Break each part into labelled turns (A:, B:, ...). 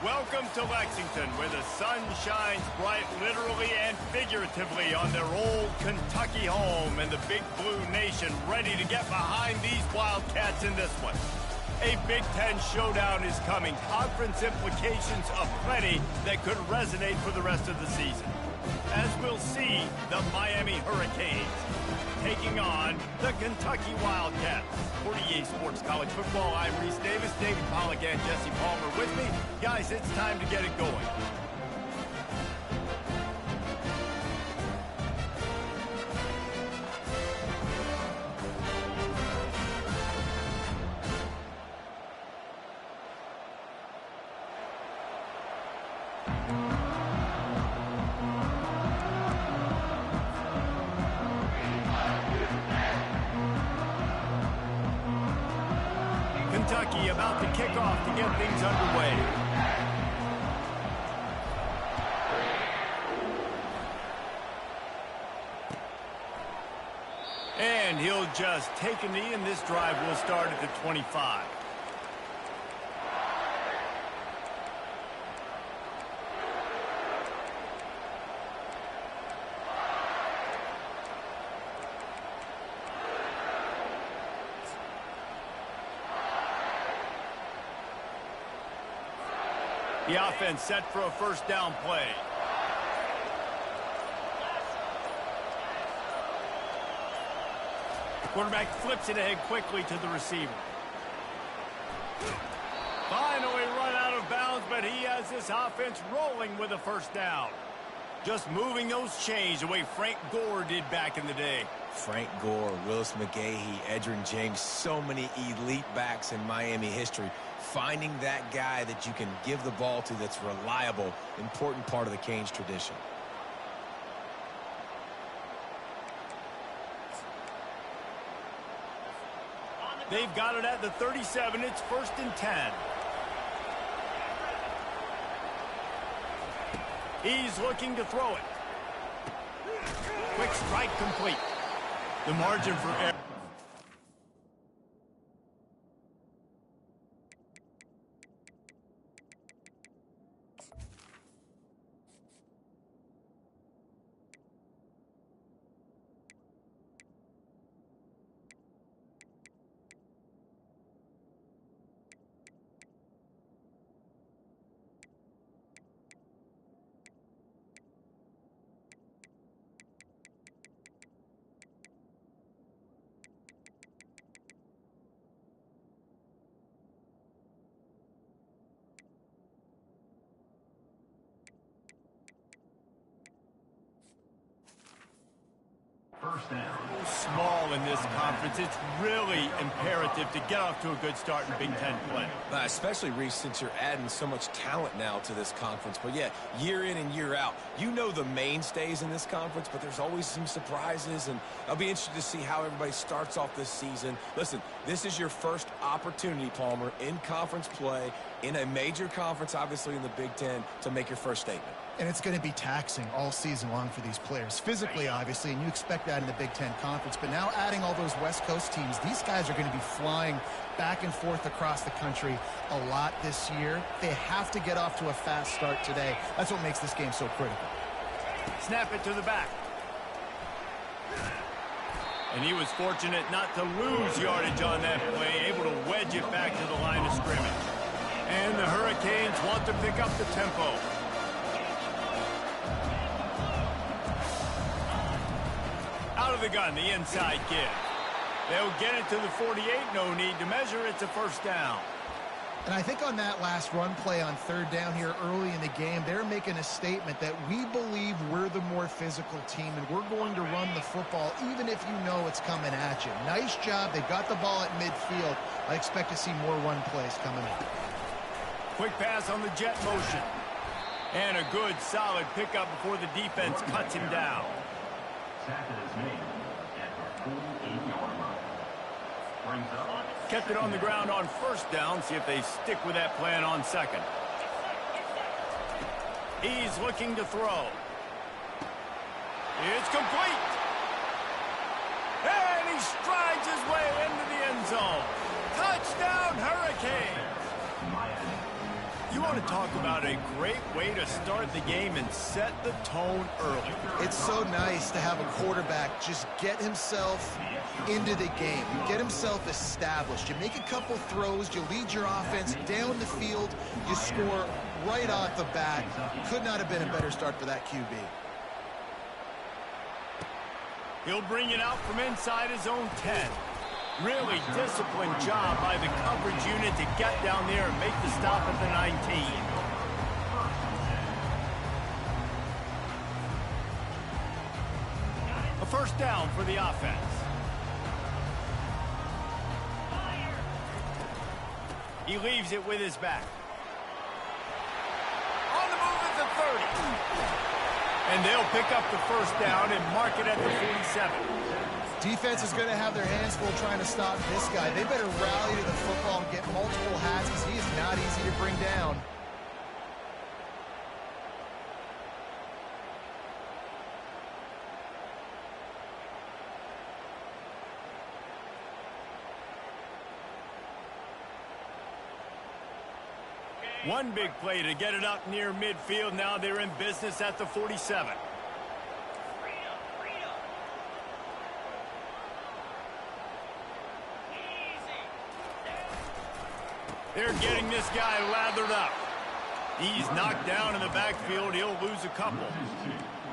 A: Welcome to Lexington, where the sun shines bright literally and figuratively on their old Kentucky home, and the Big Blue Nation ready to get behind these Wildcats in this one. A Big Ten showdown is coming. Conference implications aplenty that could resonate for the rest of the season. As we'll see, the Miami Hurricanes taking on the Kentucky Wildcats. For EA Sports College Football, I'm Reese Davis, David Pollack, and Jesse Palmer with me. Guys, it's time to get it going. Kentucky about to kick off to get things underway. And he'll just take a knee, and this drive will start at the 25. The offense set for a first down play. The quarterback flips it ahead quickly to the receiver. Finally run out of bounds, but he has this offense rolling with a first down. Just moving those chains the way Frank Gore did back in the day.
B: Frank Gore, Willis McGahee, Edgerrin James, so many elite backs in Miami history. Finding that guy that you can give the ball to that's reliable, important part of the Canes tradition.
A: They've got it at the 37. It's 1st and 10. He's looking to throw it. Quick strike complete. The margin for error.
C: First down.
A: Small in this conference. It's really imperative to get off to a good start in Big Ten play.
B: Especially, Reese, since you're adding so much talent now to this conference. But, yeah, year in and year out, you know the mainstays in this conference, but there's always some surprises, and I'll be interested to see how everybody starts off this season. Listen, this is your first opportunity, Palmer, in conference play, in a major conference, obviously in the Big Ten, to make your first statement.
D: And it's going to be taxing all season long for these players. Physically, obviously, and you expect that in the Big Ten Conference. But now adding all those West Coast teams, these guys are going to be flying back and forth across the country a lot this year. They have to get off to a fast start today. That's what makes this game so critical.
A: Snap it to the back. And he was fortunate not to lose yardage on that play, able to wedge it back to the line of scrimmage. And the Hurricanes want to pick up the tempo. Out of the gun, the inside give. They'll get it to the 48. No need to measure. It's a first down.
D: And I think on that last run play on third down here early in the game, they're making a statement that we believe we're the more physical team and we're going to run the football even if you know it's coming at you. Nice job. They got the ball at midfield. I expect to see more run plays coming up.
A: Quick pass on the jet motion. And a good, solid pickup before the defense cuts him down.
C: Tackle is made at the 48-yard line. Brings up.
A: Kept it on the ground on first down. See if they stick with that plan on second. He's looking to throw. It's complete. And he strides his way into the end zone. Touchdown, Hurricanes. You want to talk about a great way to start the game and set the tone early.
D: It's so nice to have a quarterback just get himself into the game, get himself established. You make a couple throws, you lead your offense down the field, you score right off the bat. Could not have been a better start for that QB.
A: He'll bring it out from inside his own 10. Really disciplined job by the coverage unit to get down there and make the stop at the 19. A first down for the offense. He leaves it with his back. On the move at the 30. And they'll pick up the first down and mark it at the 47.
D: Defense is going to have their hands full trying to stop this guy. They better rally to the football and get multiple hats because he is not easy to bring down.
A: One big play to get it up near midfield. Now they're in business at the 47. They're getting this guy lathered up. He's knocked down in the backfield. He'll lose a couple.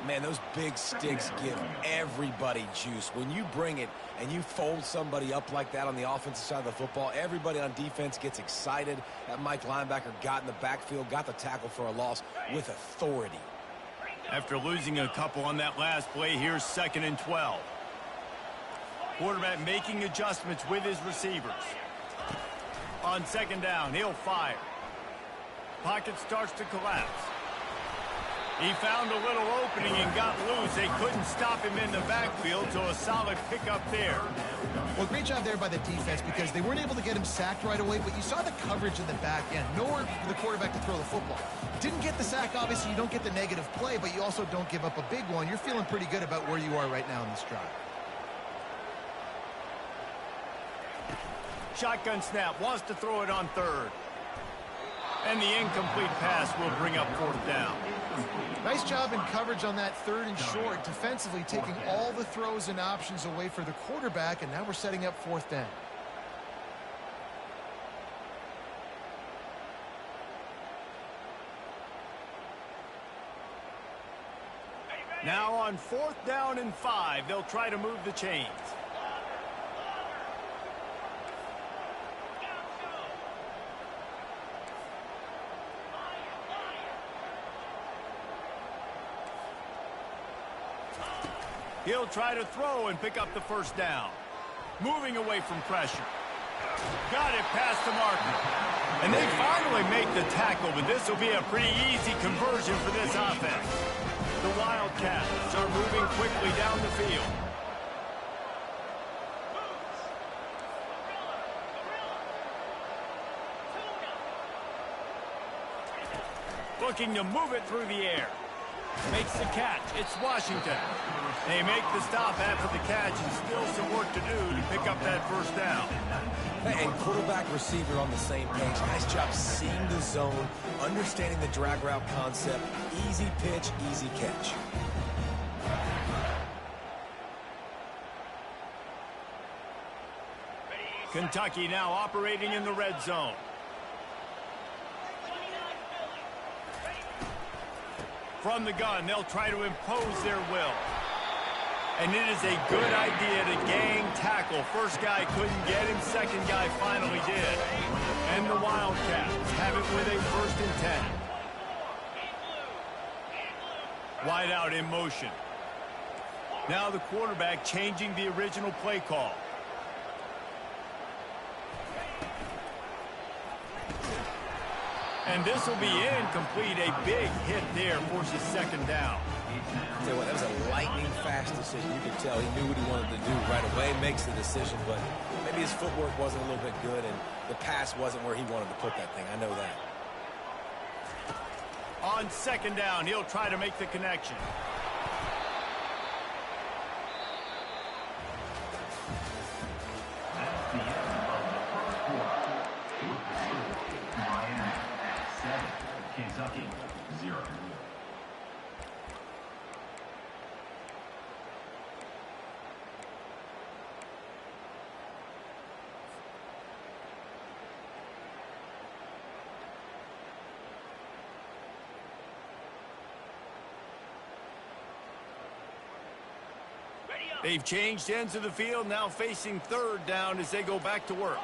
B: Man, those big sticks give everybody juice. When you bring it and you fold somebody up like that on the offensive side of the football, everybody on defense gets excited. That Mike linebacker got in the backfield, got the tackle for a loss with authority.
A: After losing a couple on that last play, here's 2nd and 12. Quarterback making adjustments with his receivers. On 2nd down, he'll fire. Pocket starts to collapse. He found a little opening and got loose. They couldn't stop him in the backfield, so a solid pickup there.
D: Well, great job there by the defense because they weren't able to get him sacked right away, but you saw the coverage in the back end. Nowhere for the quarterback to throw the football. Didn't get the sack, obviously. You don't get the negative play, but you also don't give up a big one. You're feeling pretty good about where you are right now in this drive.
A: Shotgun snap, wants to throw it on 3rd. And the incomplete pass will bring up 4th down.
D: Nice job in coverage on that 3rd and short, defensively taking all the throws and options away for the quarterback, and now we're setting up 4th down.
A: Now on 4th down and 5, they'll try to move the chains. He'll try to throw and pick up the first down. Moving away from pressure. Got it past the marker. And they finally make the tackle, but this will be a pretty easy conversion for this offense. The Wildcats are moving quickly down the field. Looking to move it through the air. Makes the catch. It's Washington. They make the stop after the catch and still some work to do to pick up that first down.
B: And quarterback receiver on the same page. Nice job seeing the zone, understanding the drag route concept. Easy pitch, easy catch.
A: Kentucky now operating in the red zone. From the gun, they'll try to impose their will. And it is a good idea to gang tackle. First guy couldn't get him, second guy finally did. And the Wildcats have it with a 1st and 10. Wide out in motion. Now the quarterback changing the original play call. And this will be incomplete. A big hit there forces 2nd down.
B: Tell you what, that was a lightning-fast decision. You could tell he knew what he wanted to do right away, makes the decision, but maybe his footwork wasn't a little bit good, and the pass wasn't where he wanted to put that thing. I know that.
A: On 2nd down, he'll try to make the connection.
C: That's the end of the first quarter. Miami at 7, Kentucky 0.
A: They've changed ends of the field, now facing 3rd down as they go back to work.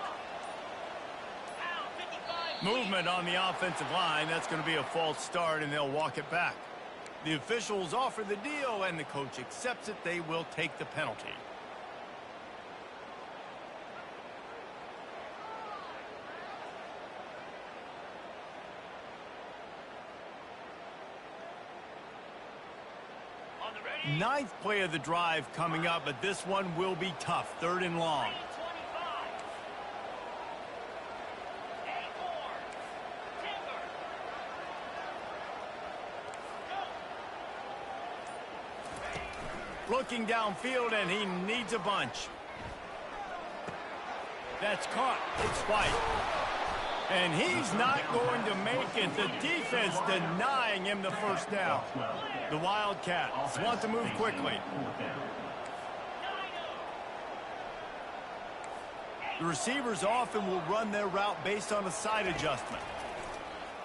A: Movement on the offensive line. That's going to be a false start, and they'll walk it back. The officials offer the deal, and the coach accepts it. They will take the penalty. Ninth play of the drive coming up, but this one will be tough. 3rd and long. Looking downfield, and he needs a bunch. That's caught. It's Spike. And he's not going to make it. The defense denying him the 1st down. The Wildcats want to move quickly. The receivers often will run their route based on a side adjustment.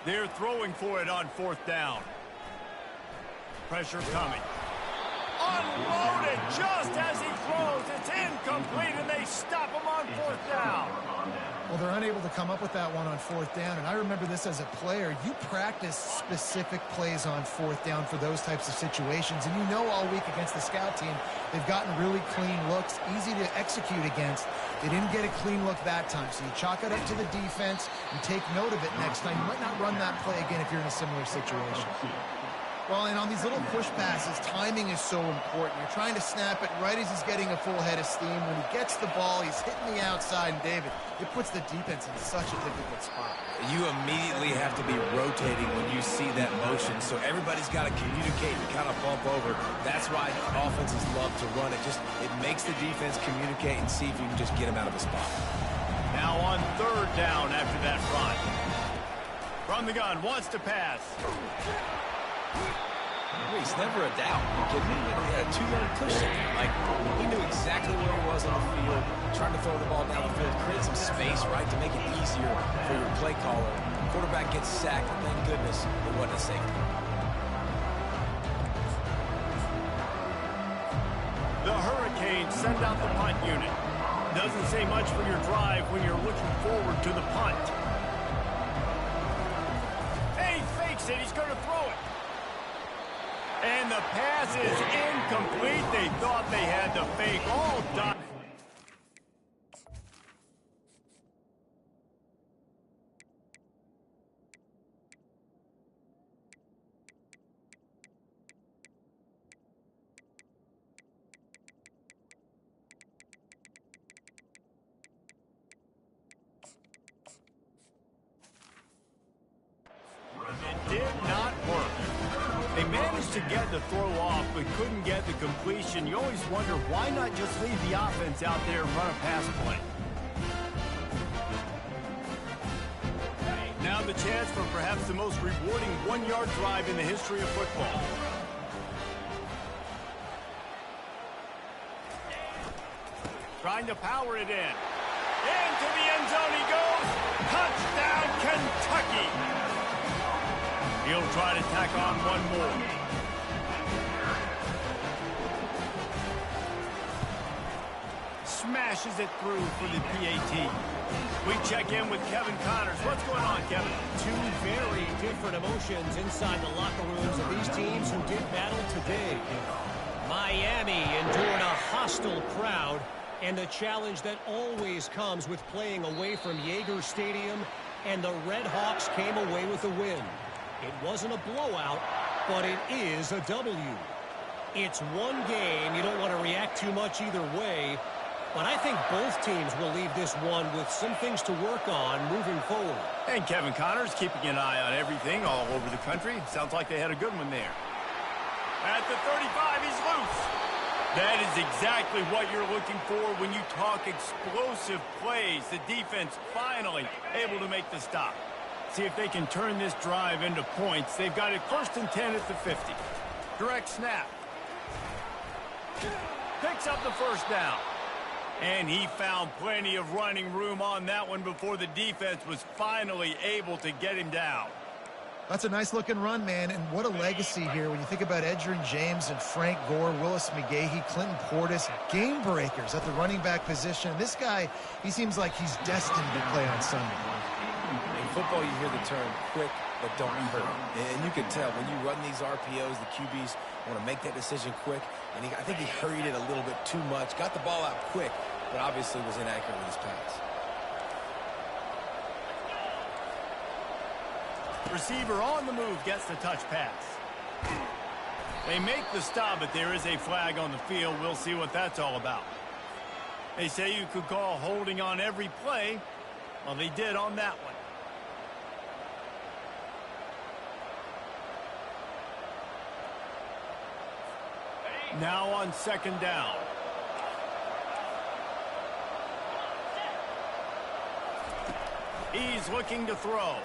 A: They're throwing for it on 4th down. Pressure coming. Unloaded just as he throws. It's incomplete, and they stop him on 4th down.
D: Well, they're unable to come up with that one on 4th down, and I remember this as a player. You practice specific plays on 4th down for those types of situations, and you know all week against the scout team, they've gotten really clean looks, easy to execute against. They didn't get a clean look that time, so you chalk it up to the defense. You take note of it next time. You might not run that play again if you're in a similar situation. Well, and on these little push passes, timing is so important. You're trying to snap it right as he's getting a full head of steam. When he gets the ball, he's hitting the outside, and David, it puts the defense in such a difficult spot.
B: You immediately have to be rotating when you see that motion, so everybody's got to communicate and kind of bump over. That's why offenses love to run it. It makes the defense communicate and see if you can just get him out of a spot.
A: Now on 3rd down after that run. From the gun, wants to pass.
B: He's never a doubt. Are you kidding me? He had a 2-yard push. Like, he knew exactly where he was on the field, trying to throw the ball down the field, create some space, right, to make it easier for your play caller. Quarterback gets sacked, and thank goodness it wasn't a safety.
A: The Hurricanes send out the punt unit. Doesn't say much for your drive when you're looking forward to the punt. Hey, he fakes it. He's going to throw it. And the pass is incomplete. They thought they had the fake. All done. It did not work. They managed to get the throw off, but couldn't get the completion. You always wonder, why not just leave the offense out there and run a pass play? Now the chance for perhaps the most rewarding one-yard drive in the history of football. Trying to power it in. Into the end zone he goes. Touchdown, Kentucky. He'll try to tack on one more. Smash smashes it through for the PAT. We check in with Kevin Connors. What's going on, Kevin?
E: Two very different emotions inside the locker rooms of these teams who did battle today. Miami endured a hostile crowd and the challenge that always comes with playing away from Yager Stadium, and the Red Hawks came away with a win. It wasn't a blowout, but it is a W. It's one game. You don't want to react too much either way, but I think both teams will leave this one with some things to work on moving forward.
A: And Kevin Connors keeping an eye on everything all over the country. Sounds like they had a good one there. At the 35, he's loose. That is exactly what you're looking for when you talk explosive plays. The defense finally able to make the stop. See if they can turn this drive into points. They've got it 1st and 10 at the 50. Direct snap. Picks up the first down. And he found plenty of running room on that one before the defense was finally able to get him down.
D: That's a nice-looking run, man, and what a legacy here when you think about Edgerrin James and Frank Gore, Willis McGahee, Clinton Portis, game breakers at the running back position. This guy, he seems like he's destined to play on Sunday.
B: In football, you hear the term quick but don't hurt. And you can tell when you run these RPOs, the QBs want to make that decision quick. And I think he hurried it a little bit too much, got the ball out quick, but obviously was inaccurate with his pass.
A: Receiver on the move gets the touch pass. They make the stop, but there is a flag on the field. We'll see what that's all about. They say you could call holding on every play. Well, they did on that one. Now on 2nd down. He's looking to throw.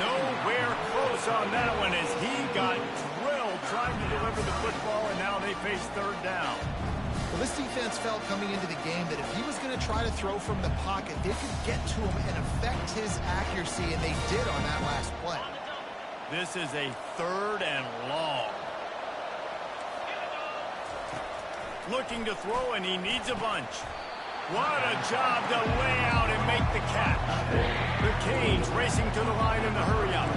A: Nowhere close on that one as he got drilled trying to deliver the football, and now they face 3rd down.
D: Well, this defense felt coming into the game that if he was going to try to throw from the pocket, they could get to him and affect his accuracy, and they did on that last play.
A: This is a 3rd and long. Looking to throw, and he needs a bunch. What a job to lay out and make the catch. The Canes racing to the line in the hurry-up.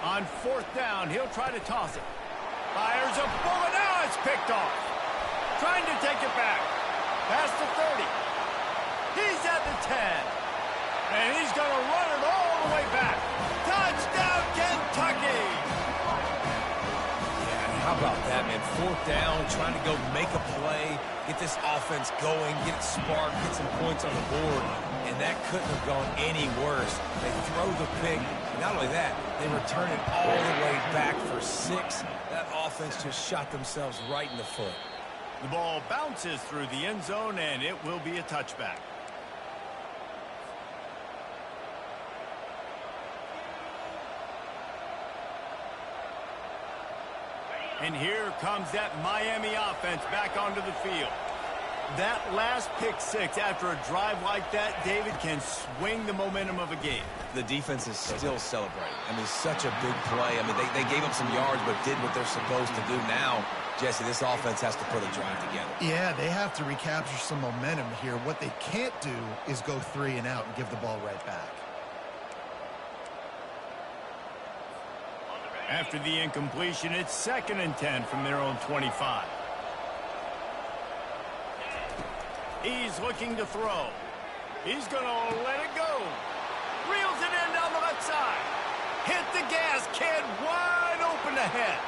A: On 4th down, he'll try to toss it. Fires a bullet. Now it's picked off. Trying to take it back. Past the 30. He's at the 10. And he's going to run it all the way back. Touchdown, Kentucky!
B: Yeah, how about that, man? 4th down, trying to go make a play, get this offense going, get it sparked, get some points on the board. And that couldn't have gone any worse. They throw the pick. Not only that, they return it all the way back for 6. That offense just shot themselves right in the foot.
A: The ball bounces through the end zone, and it will be a touchback. And here comes that Miami offense back onto the field. That last pick 6 after a drive like that, David, can swing the momentum of a game.
B: The defense is still celebrating. I mean, such a big play. I mean, they gave up some yards but did what they're supposed to do. Now, Jesse, this offense has to put a drive together.
D: Yeah, they have to recapture some momentum here. What they can't do is go 3 and out and give the ball right back.
A: After the incompletion, it's 2nd and 10 from their own 25. He's looking to throw. He's going to let it go. Reels it in down the left side. Hit the gas, kid. Wide open ahead.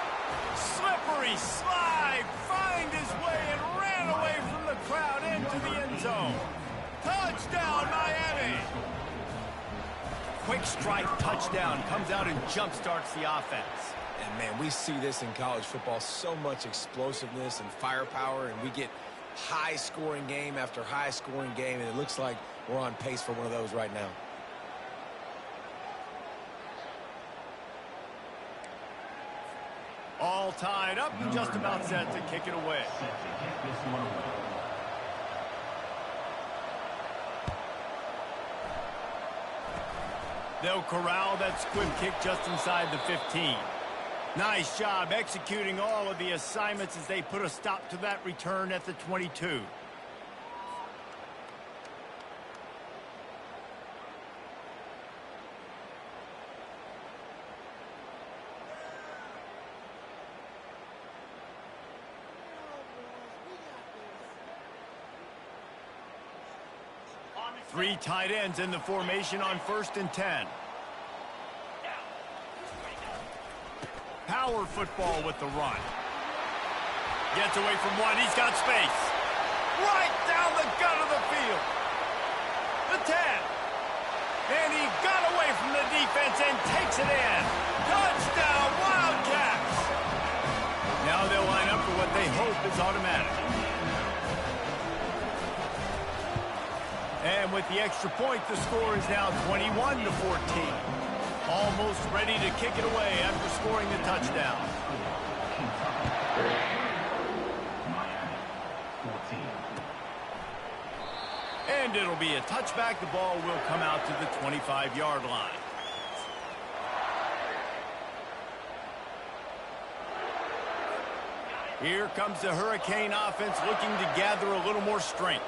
A: Slippery slide. Find his way and ran away from the crowd into the end zone. Touchdown, Miami. Quick strike touchdown comes out and jump-starts the offense.
B: And, man, we see this in college football, so much explosiveness and firepower, and we get high-scoring game after high-scoring game, and it looks like we're on pace for one of those right now.
A: All tied up and just about set to kick it away. They'll corral that squib kick just inside the 15. Nice job executing all of the assignments as they put a stop to that return at the 22. Three tight ends in the formation on 1st and 10. Power football with the run. Gets away from one. He's got space. Right down the gut of the field. The 10. And he got away from the defense and takes it in. Touchdown, Wildcats. Now they'll line up for what they hope is automatic. And with the extra point, the score is now 21-14. Almost ready to kick it away after scoring the touchdown. And it'll be a touchback. The ball will come out to the 25-yard line. Here comes the Hurricane offense looking to gather a little more strength.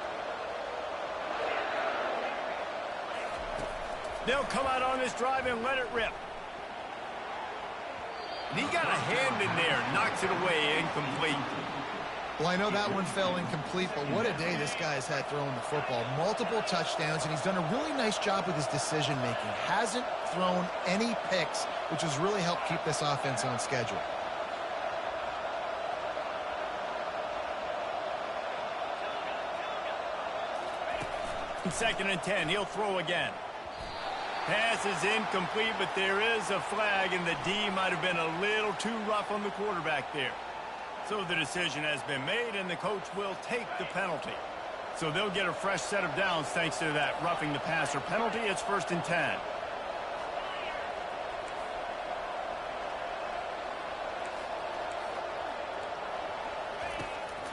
A: They'll come out on this drive and let it rip. And he got a hand in there, knocks it away, incomplete.
D: Well, I know that one fell incomplete, but what a day this guy's had throwing the football. Multiple touchdowns, and he's done a really nice job with his decision-making. Hasn't thrown any picks, which has really helped keep this offense on schedule.
A: In 2nd and 10, he'll throw again. Pass is incomplete, but there is a flag, and the D might have been a little too rough on the quarterback there. So the decision has been made, and the coach will take the penalty. So they'll get a fresh set of downs thanks to that roughing the passer penalty. It's 1st and 10.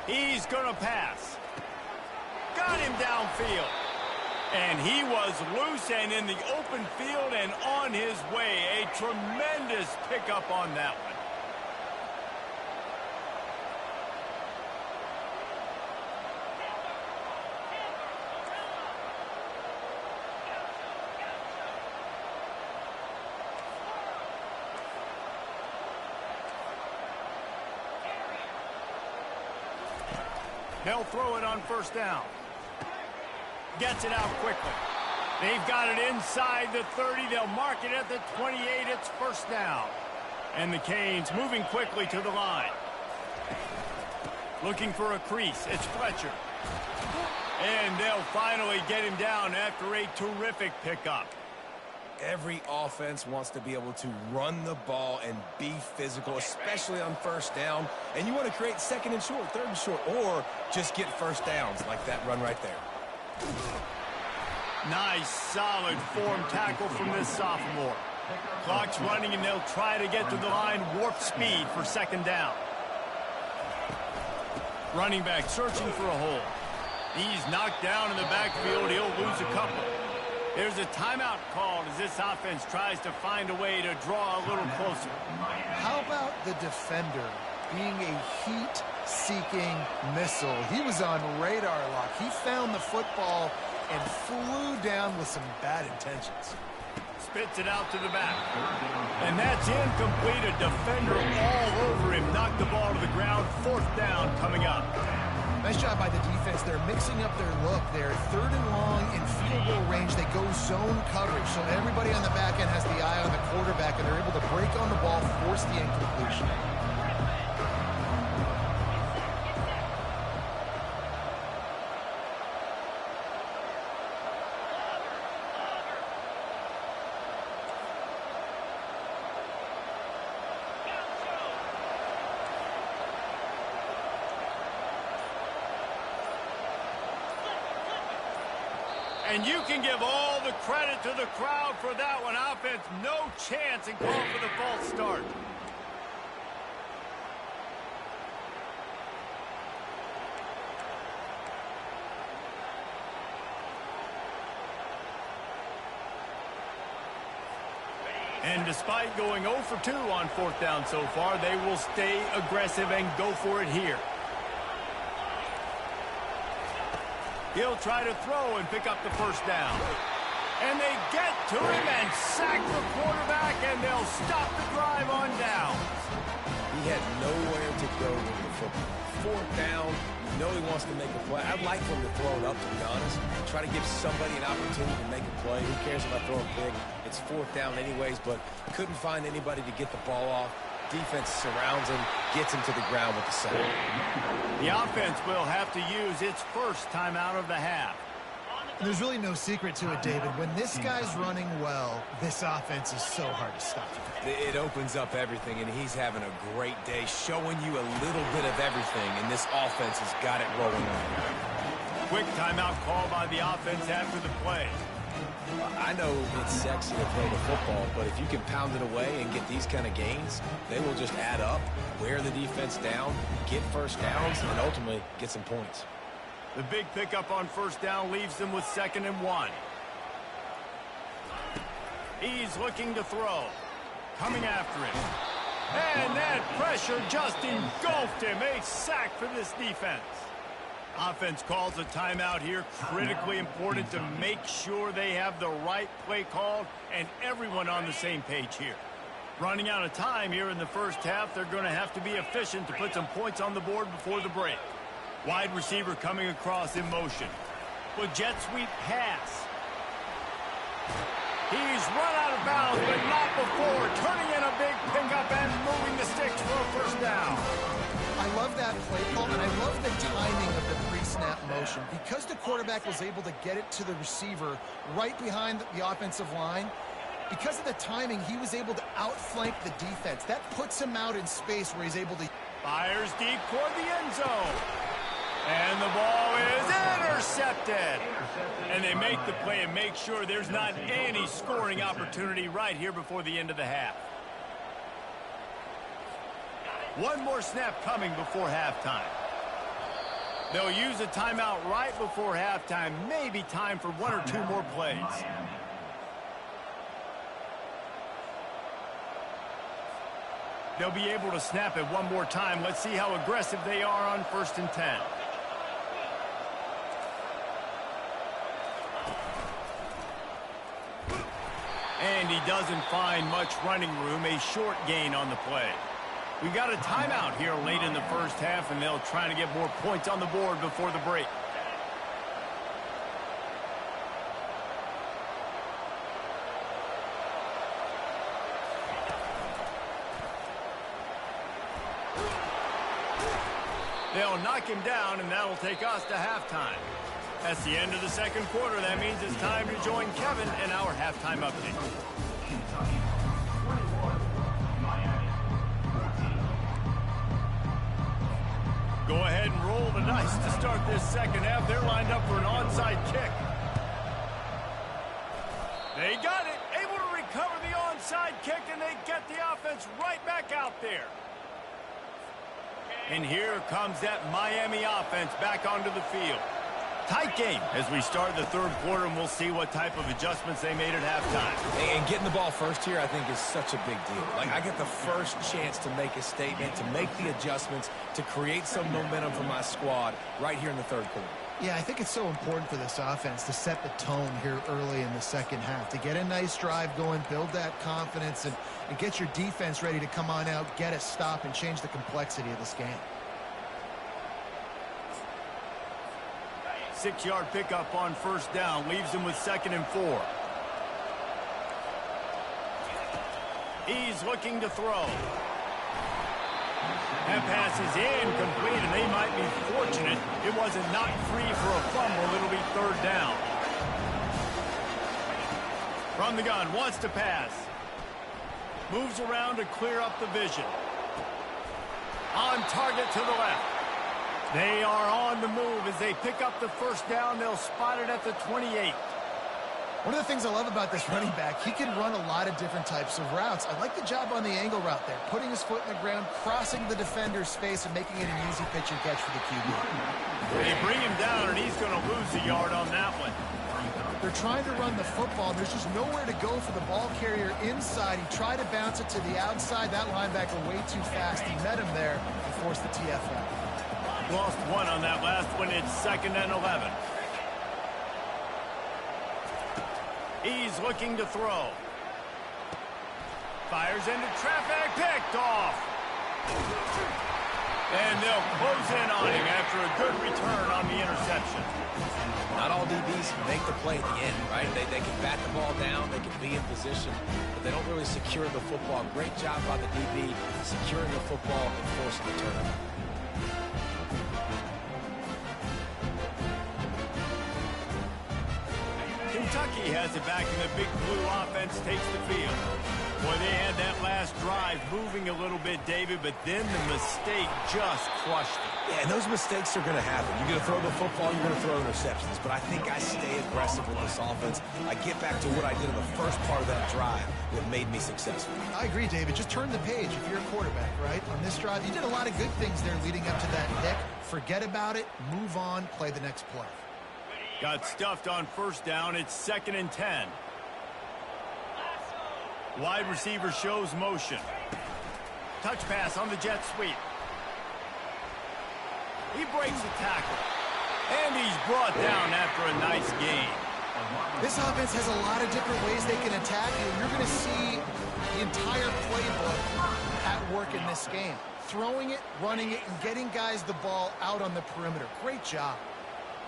A: He's going to pass. Got him downfield. And he was loose and in the open field and on his way. A tremendous pickup on that one. They'll throw it on 1st down. Gets it out quickly. They've got it inside the 30. They'll mark it at the 28. It's 1st down. And the Canes moving quickly to the line. Looking for a crease. It's Fletcher. And they'll finally get him down after a terrific pickup.
B: Every offense wants to be able to run the ball and be physical, especially on 1st down. And you want to create 2nd and short, 3rd and short, or just get 1st downs like that run right there.
A: Nice, solid form tackle from this sophomore. Clock's running, and they'll try to get to the line. Warp speed for 2nd down. Running back searching for a hole. He's knocked down in the backfield. He'll lose a couple. There's a timeout called as this offense tries to find a way to draw a little closer.
D: How about the defender being a heat-seeking missile? He was on radar lock. He found the football and flew down with some bad intentions.
A: Spits it out to the back. And that's incomplete. A defender all over him. Knocked the ball to the ground. 4th down coming up.
D: Nice job by the defense. They're mixing up their look. They're 3rd and long in field goal range. They go zone coverage. So everybody on the back end has the eye on the quarterback, and they're able to break on the ball, force the incompletion.
A: And you can give all the credit to the crowd for that one. Offense, no chance, and call for the false start. And despite going 0 for 2 on 4th down so far, they will stay aggressive and go for it here. He'll try to throw and pick up the first down. And they get to him and sack the quarterback, and they'll stop the drive on down.
B: He had nowhere to go with the football. 4th down, you know he wants to make a play. I'd like for him to throw it up, to be honest. Try to give somebody an opportunity to make a play. Who cares if I throw it big? It's 4th down anyways, but couldn't find anybody to get the ball off. Defense surrounds him, gets him to the ground with the sack.
A: The offense will have to use its first timeout of the half.
D: And there's really no secret to it, David. When this guy's running well, this offense is so hard to stop.
B: It opens up everything, and he's having a great day, showing you a little bit of everything, and this offense has got it rolling on.
A: Quick timeout call by the offense after the play.
B: I know it's sexy to throw the football, but if you can pound it away and get these kind of gains, they will just add up, wear the defense down, get first downs, and ultimately get some points.
A: The big pickup on 1st down leaves them with 2nd and 1. He's looking to throw. Coming after him. And that pressure just engulfed him. A sack for this defense. Offense calls a timeout here. Critically important to make sure they have the right play called and everyone on the same page here. Running out of time here in the first half, they're going to have to be efficient to put some points on the board before the break. Wide receiver coming across in motion. With jet sweep pass. He's run out of bounds, but not before. Turning in a big pickup and moving the sticks for a first down.
D: I love that play call, and I love the timing of the pre-snap motion. Because the quarterback was able to get it to the receiver right behind the offensive line, because of the timing, he was able to outflank the defense. That puts him out in space where he's able to...
A: Fires deep toward the end zone. And the ball is intercepted. And they make the play and make sure there's not any scoring opportunity right here before the end of the half. One more snap coming before halftime. They'll use a timeout right before halftime. Maybe time for 1 or 2 more plays. They'll be able to snap it one more time. Let's see how aggressive they are on 1st and 10. And he doesn't find much running room. A short gain on the play. We got a timeout here late in the first half, and they'll try to get more points on the board before the break. They'll knock him down, and that'll take us to halftime. That's the end of the second quarter. That means it's time to join Kevin in our halftime update.
C: Kentucky 21, Miami 14.
A: Go ahead and roll the dice to start this second half. They're lined up for an onside kick. They got it. Able to recover the onside kick, and they get the offense right back out there. And here comes that Miami offense back onto the field. Tight game as we start the third quarter, and we'll see what type of adjustments they made at halftime.
B: And getting the ball first here, I think, is such a big deal. Like, I get the first chance to make a statement, to make the adjustments, to create some momentum for my squad right here in the third quarter.
D: Yeah, I think it's so important for this offense to set the tone here early in the second half, to get a nice drive going, build that confidence, and get your defense ready to come on out, get a stop, and change the complexity of this game.
A: 6-yard pickup on 1st down leaves them with 2nd and 4. He's looking to throw. That pass is incomplete, and they might be fortunate it wasn't knocked free for a fumble. It'll be 3rd down. From the gun, wants to pass. Moves around to clear up the vision. On target to the left. They are on the move as they pick up the 1st down. They'll spot it at the 28.
D: One of the things I love about this running back, he can run a lot of different types of routes. I like the job on the angle route there, putting his foot in the ground, crossing the defender's face, and making it an easy pitch and catch for the QB.
A: They bring him down, and he's going to lose a yard on that one.
D: They're trying to run the football, and there's just nowhere to go for the ball carrier inside. He tried to bounce it to the outside. That linebacker way too fast. He met him there and forced the TFL.
A: Lost one on that last one. It's 2nd and 11. He's looking to throw. Fires into traffic, picked off. And they'll close in on him after a good return on the interception.
B: Not all DBs can make the play at the end, right? They can bat the ball down, they can be in position, but they don't really secure the football. Great job by the DB securing the football and forcing the turnover.
A: Kentucky has it back, and the Big Blue offense takes the field. Boy, they had that last drive moving a little bit, David, but then the mistake just crushed it.
B: Yeah, and those mistakes are going to happen. You're going to throw the football, you're going to throw interceptions, but I think I stay aggressive with this offense. I get back to what I did in the first part of that drive that made me successful.
D: I agree, David. Just turn the page if you're a quarterback, right? On this drive, you did a lot of good things there leading up to that pick. Forget about it, move on, play the next play.
A: Got stuffed on first down. It's 2nd and 10. Wide receiver shows motion. Touch pass on the jet sweep. He breaks the tackle. And he's brought down after a nice gain.
D: This offense has a lot of different ways they can attack you. You're going to see the entire playbook at work in this game. Throwing it, running it, and getting guys the ball out on the perimeter. Great job.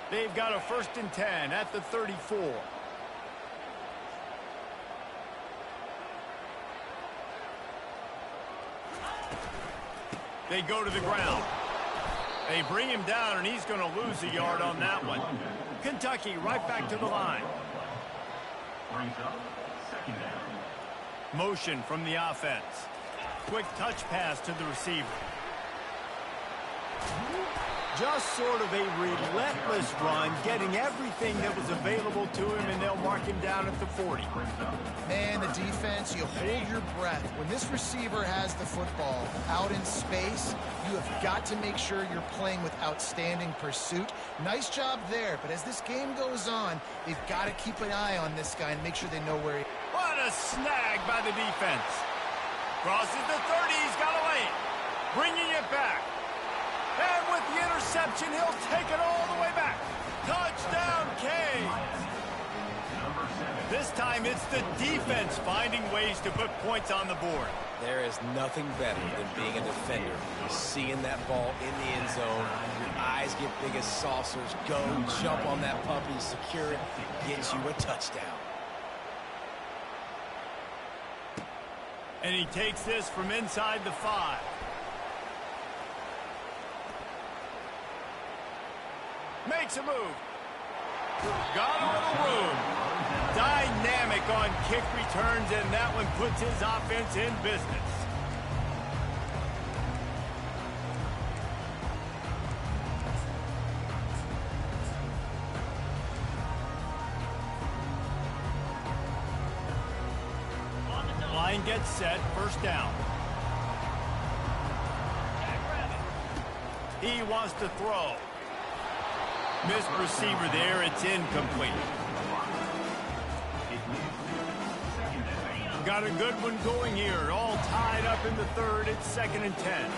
A: They've got a 1st and 10 at the 34. They go to the ground. They bring him down, and he's going to lose a yard on that one. Kentucky right back to the line. Motion from the offense. Quick touch pass to the receiver. Just sort of a relentless run, getting everything that was available to him, and they'll mark him down at the 40.
D: Man, the defense, you hold your breath. When this receiver has the football out in space, you have got to make sure you're playing with outstanding pursuit. Nice job there, but as this game goes on, they've got to keep an eye on this guy and make sure they know where he is.
A: What a snag by the defense. Crosses the 30, he's got away. Bringing it back. And with the interception, he'll take it all the way back. Touchdown, Canes. This time, it's the defense finding ways to put points on the board.
B: There is nothing better than being a defender. Seeing that ball in the end zone, your eyes get big as saucers. Go, jump on that puppy, secure it, get you a touchdown.
A: And he takes this from inside the 5. Makes a move. Got a little room. Dynamic on kick returns, and that one puts his offense in business. Line gets set, 1st down. He wants to throw. Missed receiver there, it's incomplete. Got a good one going here, all tied up in the 3rd, it's 2nd and 10.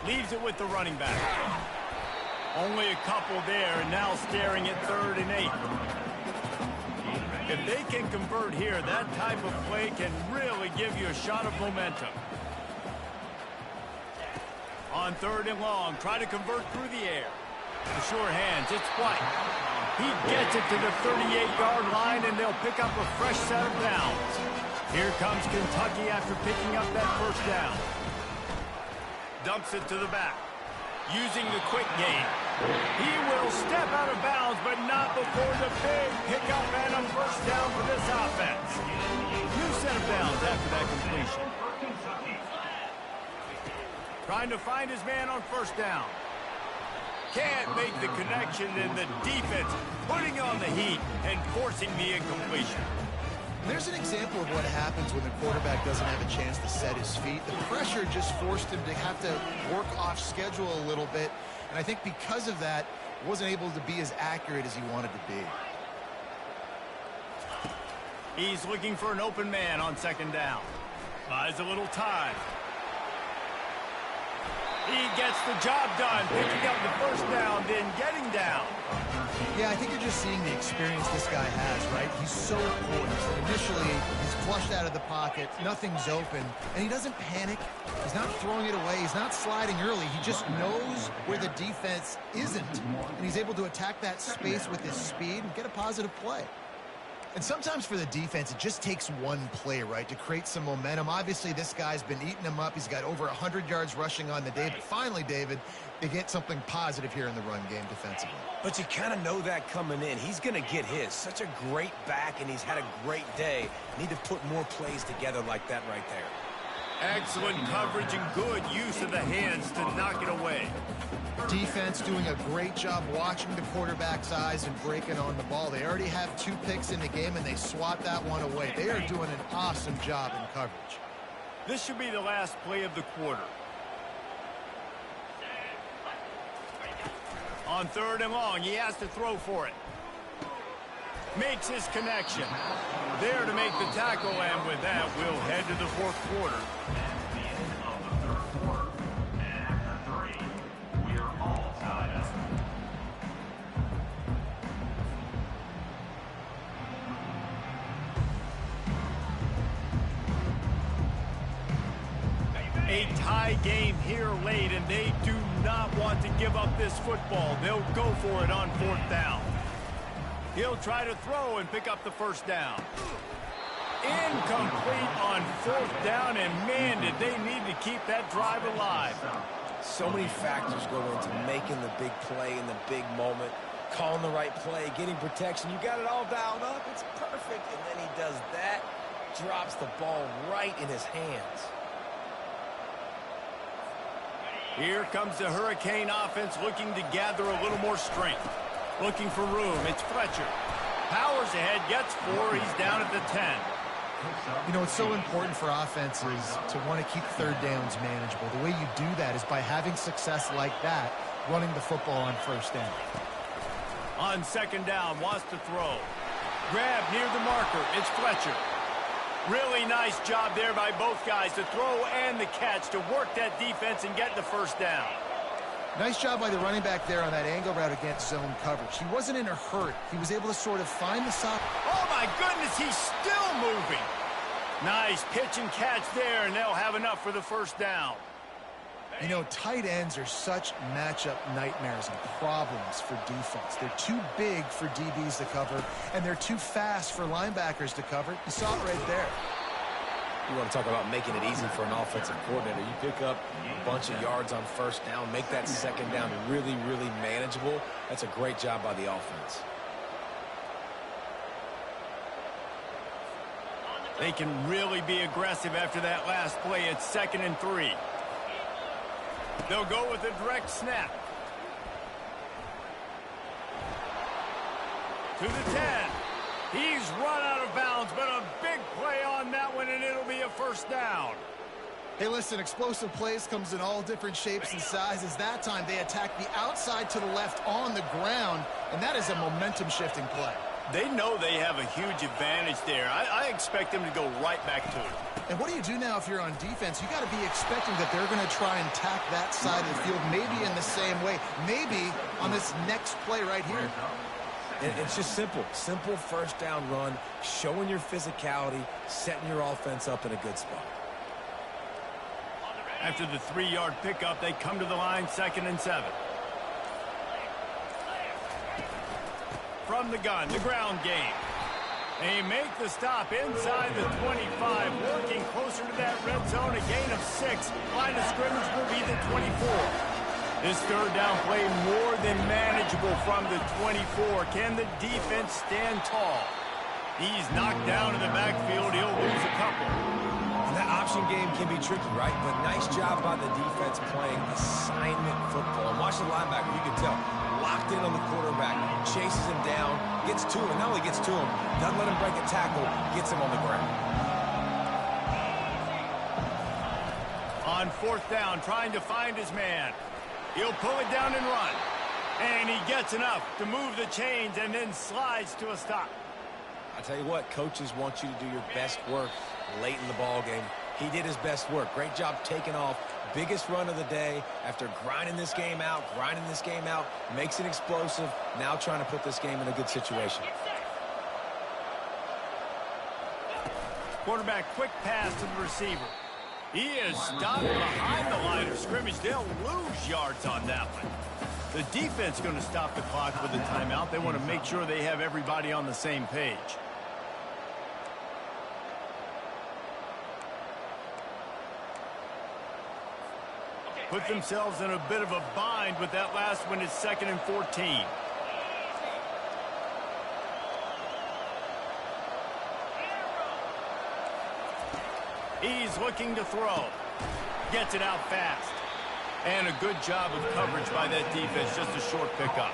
A: Leaves it with the running back. Only a couple there, and now staring at 3rd and 8. If they can convert here, that type of play can really give you a shot of momentum. On 3rd and long, try to convert through the air. The sure hands, it's White. He gets it to the 38-yard line, and they'll pick up a fresh set of downs. Here comes Kentucky after picking up that 1st down. Dumps it to the back. Using the quick game. He will step out of bounds, but not before the big pickup and a 1st down for this offense. New set of downs after that completion. Trying to find his man on 1st down. Can't make the connection, and the defense putting on the heat and forcing the incompletion.
D: There's an example of what happens when the quarterback doesn't have a chance to set his feet. The pressure just forced him to have to work off schedule a little bit. And I think because of that, wasn't able to be as accurate as he wanted to be.
A: He's looking for an open man on second down. Buys a little time. He gets the job done, picking up the first down, then getting down.
D: Yeah, I think you're just seeing the experience this guy has, right? He's so poised. Initially, he's flushed out of the pocket, nothing's open, and he doesn't panic. He's not throwing it away. He's not sliding early. He just knows where the defense isn't, and he's able to attack that space with his speed and get a positive play. And sometimes for the defense, it just takes one play, right, to create some momentum. Obviously, this guy's been eating him up. He's got over 100 yards rushing on the day. But finally, David, they get something positive here in the run game defensively.
B: But you kind of know that coming in. He's going to get his. Such a great back, and he's had a great day. Need to put more plays together like that right there.
A: Excellent coverage and good use of the hands to knock it away.
D: Defense doing a great job watching the quarterback's eyes and breaking on the ball. They already have 2 picks in the game, and they swat that one away. They are doing an awesome job in coverage.
A: This should be the last play of the quarter. On 3rd and long, he has to throw for it. Makes his connection. There to make the tackle, and with that, we'll head to the 4th quarter. A tie game here late, and they do not want to give up this football. They'll go for it on 4th down. He'll try to throw and pick up the first down. Incomplete on 4th down, and man, did they need to keep that drive alive.
B: So many factors go into making the big play in the big moment, calling the right play, getting protection. You got it all dialed up. It's perfect, and then he does that, drops the ball right in his hands.
A: Here comes the Hurricane offense looking to gather a little more strength. Looking for room. It's Fletcher. Powers ahead, gets 4. He's down at the 10.
D: You know, it's so important for offenses to want to keep 3rd downs manageable. The way you do that is by having success like that, running the football on 1st down.
A: On 2nd down, wants to throw. Grab near the marker. It's Fletcher. Really nice job there by both guys to throw and the catch to work that defense and get the first down.
D: Nice job by the running back there on that angle route against zone coverage. He wasn't in a hurt. He was able to sort of find the sock.
A: Oh, my goodness, he's still moving. Nice pitch and catch there, and they'll have enough for the first down.
D: You know, tight ends are such matchup nightmares and problems for defense. They're too big for DBs to cover, and they're too fast for linebackers to cover. You saw it right there.
B: You want to talk about making it easy for an offensive coordinator. You pick up a bunch of yards on 1st down, make that 2nd down really, really manageable. That's a great job by the offense.
A: They can really be aggressive after that last play. It's 2nd and 3. They'll go with a direct snap. To the 10. He's run out of bounds, but a big play on that one, and it'll be a 1st down.
D: Hey, listen, explosive plays comes in all different shapes and sizes. That time they attack the outside to the left on the ground, and that is a momentum-shifting play.
A: They know they have a huge advantage there. I expect them to go right back to it.
D: And what do you do now if you're on defense? You got to be expecting that they're going to try and tack that side of the field, maybe in the same way, maybe on this next play right here.
B: And it's just simple 1st down run, showing your physicality, setting your offense up in a good spot.
A: After the 3-yard pickup, they come to the line, 2nd and 7. From the gun, the ground game. They make the stop inside the 25, working closer to that red zone, a gain of 6. Line of scrimmage will be the 24. This 3rd down play more than manageable from the 24. Can the defense stand tall? He's knocked down in the backfield. He'll lose a couple.
B: And that option game can be tricky, right? But nice job by the defense playing assignment football. And watch the linebacker, you can tell. Locked in on the quarterback, chases him down, gets to him. Not only gets to him, doesn't let him break a tackle, gets him on the ground.
A: On 4th down, trying to find his man. He'll pull it down and run. And he gets enough to move the chains and then slides to a stop.
B: I tell you what, coaches want you to do your best work late in the ball game. He did his best work. Great job taking off. Biggest run of the day after grinding this game out, makes it explosive. Now trying to put this game in a good situation.
A: Quarterback quick pass to the receiver. He is stopped behind the line of scrimmage. They'll lose yards on that one. The defense going to stop the clock with a timeout. They want to make sure they have everybody on the same page. Put themselves in a bit of a bind with that last one. It's 2nd and 14. He's looking to throw. Gets it out fast. And a good job of coverage by that defense. Just a short pickup.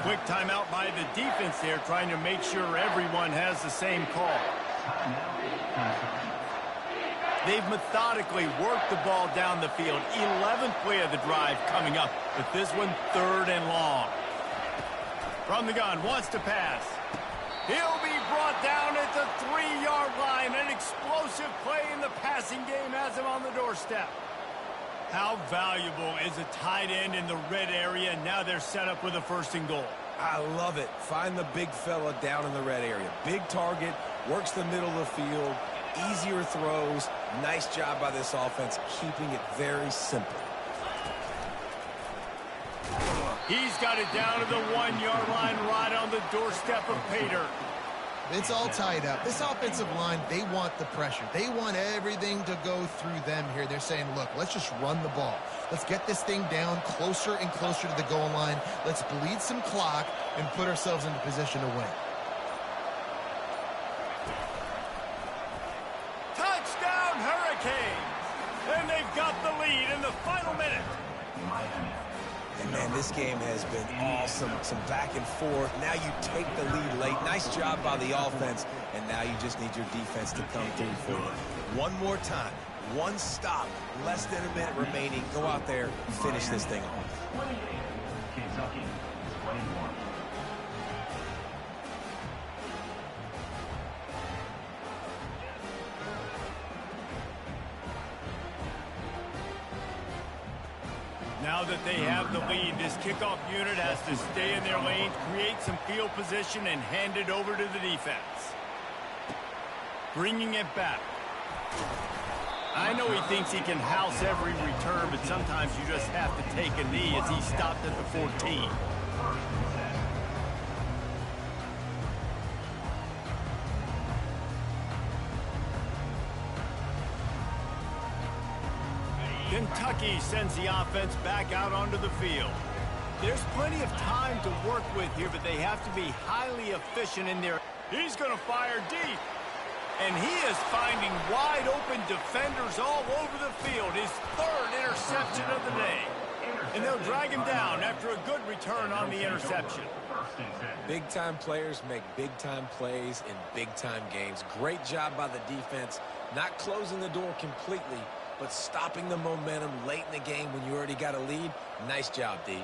A: Quick timeout by the defense there, trying to make sure everyone has the same call. They've methodically worked the ball down the field. 11th play of the drive coming up. With this one, 3rd and long. From the gun, wants to pass. He'll be brought down at the 3-yard line. An explosive play in the passing game has him on the doorstep. How valuable is a tight end in the red area? Now they're set up with a 1st and goal.
B: I love it. Find the big fella down in the red area. Big target, works the middle of the field, easier throws. Nice job by this offense, keeping it very simple.
A: He's got it down to the 1-yard line, right on the doorstep of Pater.
D: It's all tied up. This offensive line, they want the pressure. They want everything to go through them here. They're saying, look, let's just run the ball. Let's get this thing down closer and closer to the goal line. Let's bleed some clock and put ourselves into position to win.
A: Touchdown, Hurricanes! And they've got the lead in the final minute.
B: And, man, this game has been awesome. Some back and forth. Now you take the lead late. Nice job by the offense. And now you just need your defense to come through for you. One more time. One stop. Less than a minute remaining. Go out there and finish this thing off.
C: Kentucky, 21.
A: Now that they have the lead, this kickoff unit has to stay in their lanes, create some field position, and hand it over to the defense. Bringing it back. I know he thinks he can house every return, but sometimes you just have to take a knee as he stopped at the 14. Kentucky sends the offense back out onto the field. There's plenty of time to work with here, but they have to be highly efficient in their... He's going to fire deep. And he is finding wide open defenders all over the field. His 3rd interception of the day. And they'll drag him down after a good return on the interception.
B: Big-time players make big-time plays in big-time games. Great job by the defense, not closing the door completely, but stopping the momentum late in the game when you already got a lead. Nice job, D.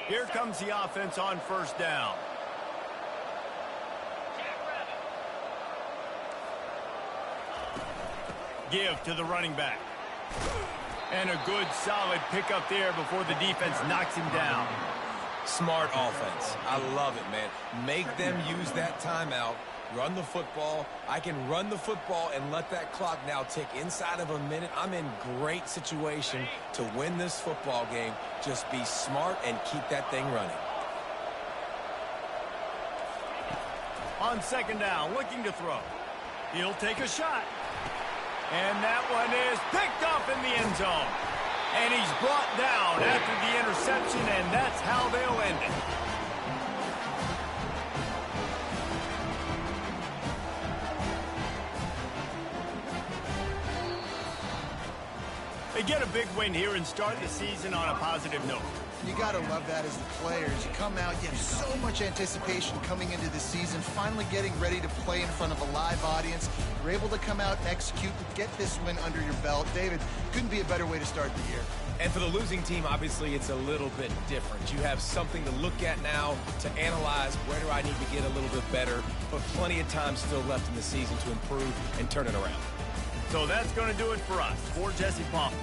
A: Here comes the offense on 1st down. Give to the running back. And a good, solid pickup there before the defense knocks him down.
B: Smart offense. I love it, man. Make them use that timeout. Run the football. I can run the football and let that clock now tick inside of a minute. I'm in great situation to win this football game. Just be smart and keep that thing running.
A: On 2nd down, looking to throw. He'll take a shot. And that one is picked up in the end zone. And he's brought down after the interception, and that's how they'll end it. They get a big win here and start the season on a positive note.
D: You got to love that as the players. You come out, you have so much anticipation coming into the season, finally getting ready to play in front of a live audience. You're able to come out and execute, get this win under your belt. David, couldn't be a better way to start the year.
B: And for the losing team, obviously, it's a little bit different. You have something to look at now to analyze where do I need to get a little bit better, but plenty of time still left in the season to improve and turn it around.
A: So that's going to do it for us. For Jesse Palmer.